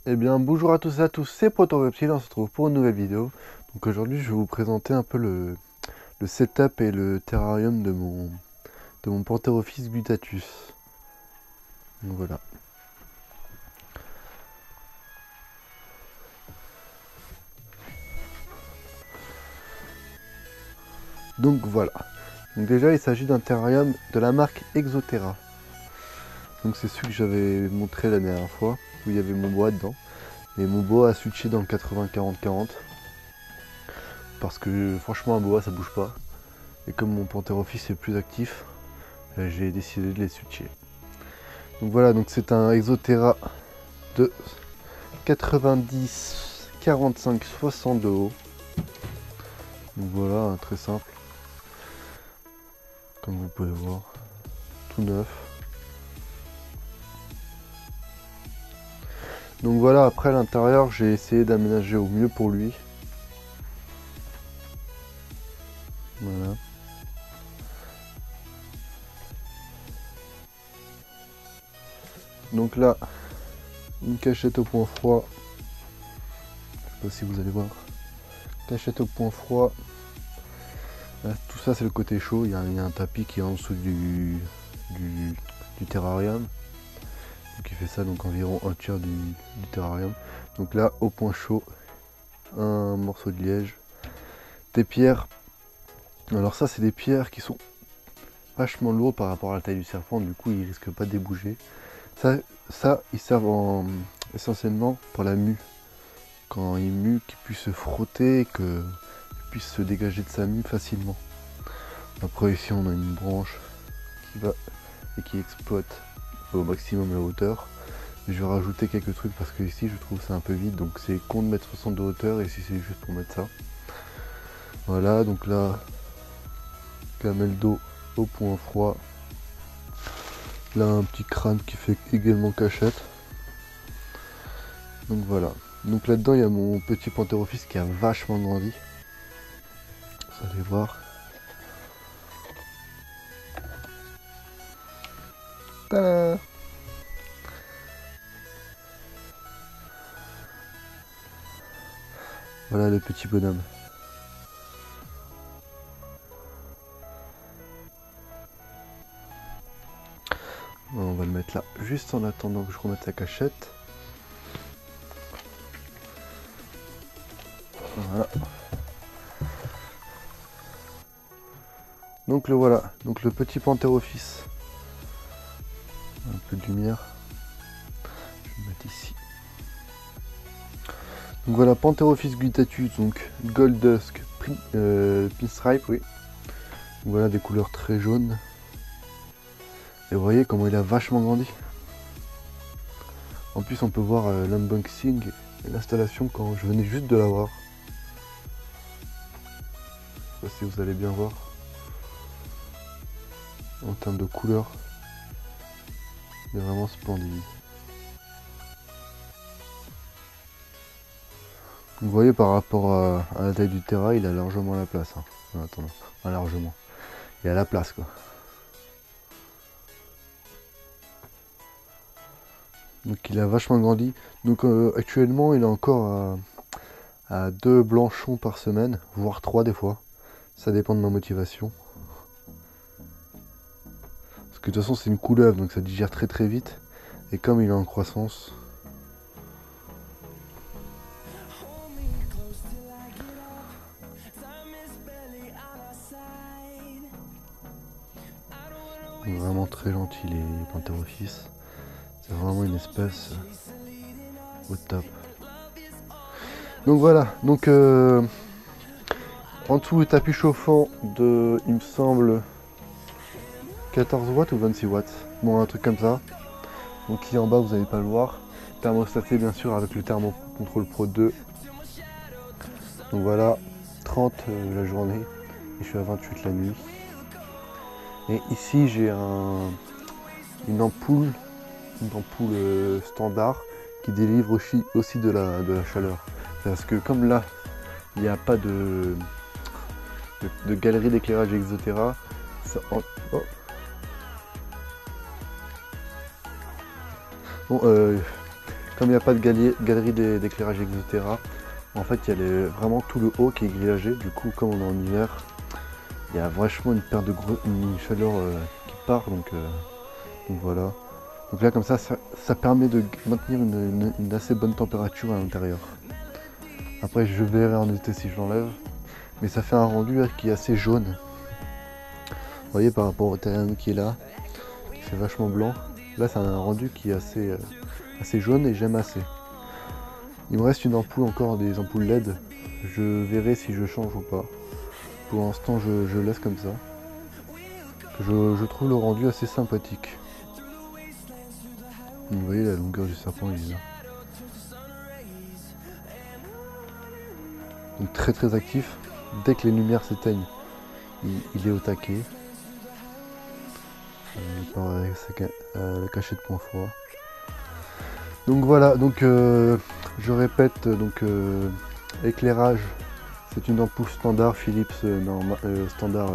Eh bien bonjour à tous et à tous, c'est ProtoWebShield, on se retrouve pour une nouvelle vidéo. Donc aujourd'hui je vais vous présenter un peu le setup et le terrarium de mon Pantherophis guttatus. Donc voilà. Donc voilà. Donc déjà il s'agit d'un terrarium de la marque Exoterra. Donc c'est celui que j'avais montré la dernière fois, où il y avait mon boa dedans. Et mon boa a switché dans le 80-40-40. Parce que franchement un boa ça bouge pas. Et comme mon Pantherophis est plus actif, j'ai décidé de les switcher. Donc voilà, donc c'est un Exoterra de 90, 45, 60 de haut. Donc voilà, très simple. Comme vous pouvez voir, tout neuf. Donc voilà, après l'intérieur, j'ai essayé d'aménager au mieux pour lui. Voilà. Donc là, une cachette au point froid. Je sais pas si vous allez voir. Cachette au point froid. Là, tout ça c'est le côté chaud. Il y a un tapis qui est en dessous du terrarium. Donc il fait ça, donc environ un tiers du terrarium. Donc là, au point chaud, un morceau de liège. Des pierres. Alors ça c'est des pierres qui sont vachement lourdes par rapport à la taille du serpent. Du coup ils risquent pas de débouger. Ça ils servent essentiellement pour la mue. Quand il mue, qu'il puisse se frotter, qu'il puisse se dégager de sa mue facilement. Après ici on a une branche qui va et qui exploite au maximum la hauteur. Je vais rajouter quelques trucs parce que ici je trouve ça un peu vide, donc c'est con de mettre 60 de hauteur et si c'est juste pour mettre ça. Voilà, donc là, gamelle d'eau au point froid. Là un petit crâne qui fait également cachette. Donc voilà. Donc là-dedans il y a mon petit Pantherophis qui a vachement grandi. Vous allez voir. Tada! Voilà le petit bonhomme. On va le mettre là, juste en attendant que je remette la cachette. Voilà. Donc le voilà, donc le petit Pantherophis. Un peu de lumière. Je vais le mettre ici. Donc voilà, Pantherophis guttatus, donc Gold Dusk Pinstripe, oui. Donc voilà, des couleurs très jaunes. Et vous voyez comment il a vachement grandi. En plus on peut voir l'unboxing et l'installation quand je venais juste de l'avoir. Je sais pas si vous allez bien voir. En termes de couleurs, il est vraiment splendide. Vous voyez par rapport à la taille du terrain, il a largement la place. Hein. Attends, pas largement. Il a la place quoi. Donc il a vachement grandi. Donc actuellement il est encore à 2 blanchons par semaine, voire 3 des fois. Ça dépend de ma motivation. Parce que de toute façon c'est une couleuvre, donc ça digère très très vite. Et comme il est en croissance, vraiment très gentil les Pantherophis. C'est vraiment une espèce au top. Donc voilà, donc en dessous le tapis chauffant de, il me semble, 14 watts ou 26 watts. Bon, un truc comme ça. Donc ici en bas, vous n'allez pas le voir. Thermostaté bien sûr avec le Thermocontrol Pro 2. Donc voilà, 30 la journée et je suis à 28 la nuit. Et ici j'ai une ampoule standard qui délivre aussi de la chaleur. Parce que comme là, il n'y a pas de galerie d'éclairage Exoterra, ça, oh. Bon, Comme il n'y a pas de galerie d'éclairage, etc. En fait, il y a vraiment tout le haut qui est grillagé. Du coup, comme on est en hiver, il y a vachement une perte de une chaleur qui part. Donc voilà. Donc là, comme ça permet de maintenir une assez bonne température à l'intérieur. Après, je verrai en été si je l'enlève. Mais ça fait un rendu qui est assez jaune. Vous voyez, par rapport au terrain qui est là, qui fait vachement blanc. Là, c'est un rendu qui est assez jaune et j'aime assez. Il me reste une ampoule encore, des ampoules LED. Je verrai si je change ou pas. Pour l'instant, je laisse comme ça. Je trouve le rendu assez sympathique. Vous voyez la longueur du serpent, il est là. Donc très très actif. Dès que les lumières s'éteignent, il est au taquet. Il part avec la cachette point froid. Donc voilà, donc je répète, donc éclairage, c'est une ampoule standard Philips standard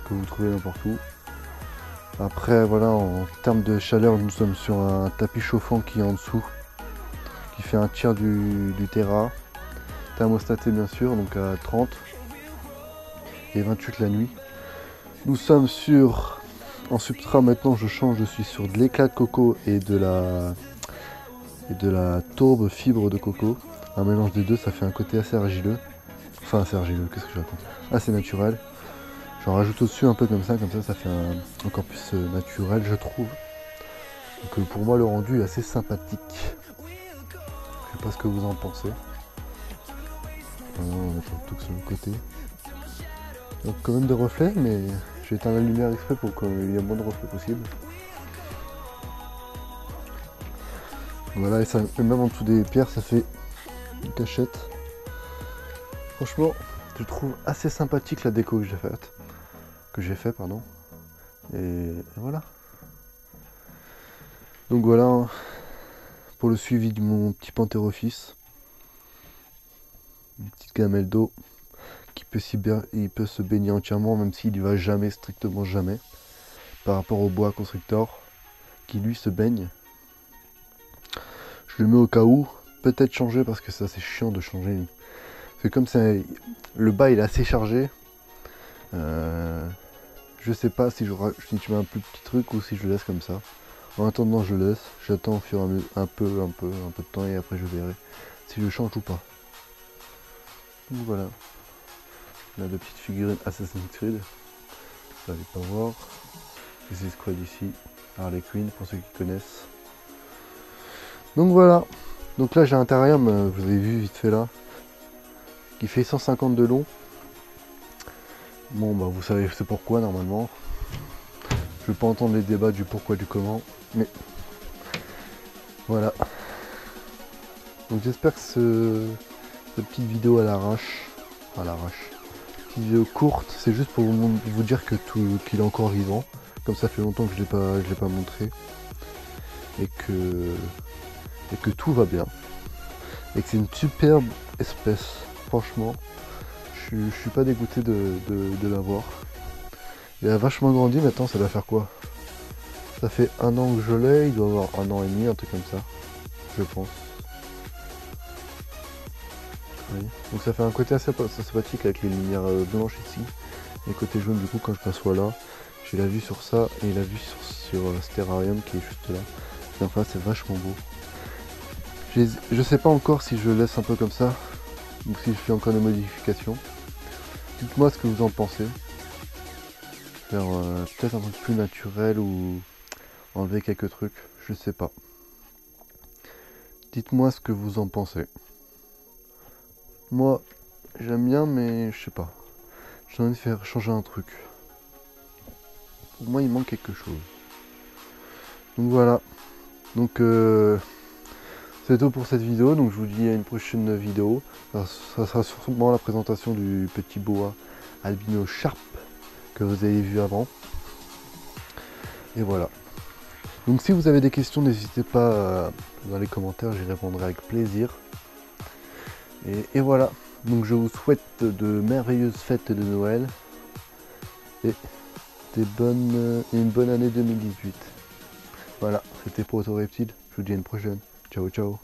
que vous trouvez n'importe où. Après voilà, en termes de chaleur, nous sommes sur un tapis chauffant qui est en dessous, qui fait un tiers du Tera, thermostaté bien sûr, donc à 30 et 28 la nuit. Nous sommes sur, en substrat maintenant je change, je suis sur de l'éclat de coco et de la tourbe fibre de coco. Un mélange des deux, ça fait un côté assez argileux. Enfin assez argileux, qu'est-ce que je raconte? Assez naturel. J'en rajoute au-dessus un peu comme ça fait encore plus naturel je trouve. Donc pour moi le rendu est assez sympathique. Je sais pas ce que vous en pensez. Voilà, on va mettre tout sur le côté. Donc quand même des reflets, mais j'ai éteint la lumière exprès pour qu'il y ait le moins de reflets possible. Voilà, et même en dessous des pierres, ça fait une cachette. Franchement, je trouve assez sympathique la déco que j'ai faite. Et voilà. Donc voilà pour le suivi de mon petit Panthérophis. Une petite gamelle d'eau qui peut se baigner entièrement, même s'il n'y va jamais, strictement jamais. Par rapport au bois constructor qui lui se baigne. Je le mets au cas où, peut-être changer parce que c'est assez chiant de changer. C'est comme ça, le bas il est assez chargé. Je sais pas si tu mets un plus petit truc ou si je le laisse comme ça. En attendant je laisse, j'attends au fur et à mesure un peu de temps et après je verrai si je change ou pas. Donc voilà. On a de petites figurines Assassin's Creed. Vous n'allez pas voir. C'est Squad ici, Harley Quinn pour ceux qui connaissent. Donc voilà. Donc là j'ai un terrarium, vous avez vu vite fait là, qui fait 150 de long. Bon bah vous savez c'est pourquoi normalement. Je vais pas entendre les débats du pourquoi du comment, mais voilà. Donc j'espère que cette petite vidéo à l'arrache, petite vidéo courte, c'est juste pour vous dire que qu'il est encore vivant. Comme ça fait longtemps que je l'ai pas montré et que tout va bien et que c'est une superbe espèce. Franchement, je suis pas dégoûté de l'avoir. Il a vachement grandi maintenant, ça va faire quoi? Ça fait 1 an que je l'ai, il doit avoir 1 an et demi, un truc comme ça, je pense. Oui. Donc ça fait un côté assez sympathique avec les lumières blanches ici, et côté jaune du coup quand je m'assois là, j'ai la vue sur ça et la vue sur ce terrarium qui est juste là. Et enfin c'est vachement beau. Je sais pas encore si je le laisse un peu comme ça, ou si je fais encore des modifications. Dites-moi ce que vous en pensez. Faire peut-être un truc plus naturel ou enlever quelques trucs, je sais pas. Dites-moi ce que vous en pensez. Moi, j'aime bien, mais je sais pas. J'ai envie de faire changer un truc. Pour moi, il manque quelque chose. Donc voilà. Donc c'est tout pour cette vidéo. Donc je vous dis à une prochaine vidéo. Ça sera sûrement la présentation du petit boa albino Sharp que vous avez vu avant. Et voilà. Donc si vous avez des questions, n'hésitez pas dans les commentaires, j'y répondrai avec plaisir. Et voilà. Donc je vous souhaite de merveilleuses fêtes de Noël et une bonne année 2018. Voilà, c'était Proto Reptile. Je vous dis à une prochaine. Ciao ciao.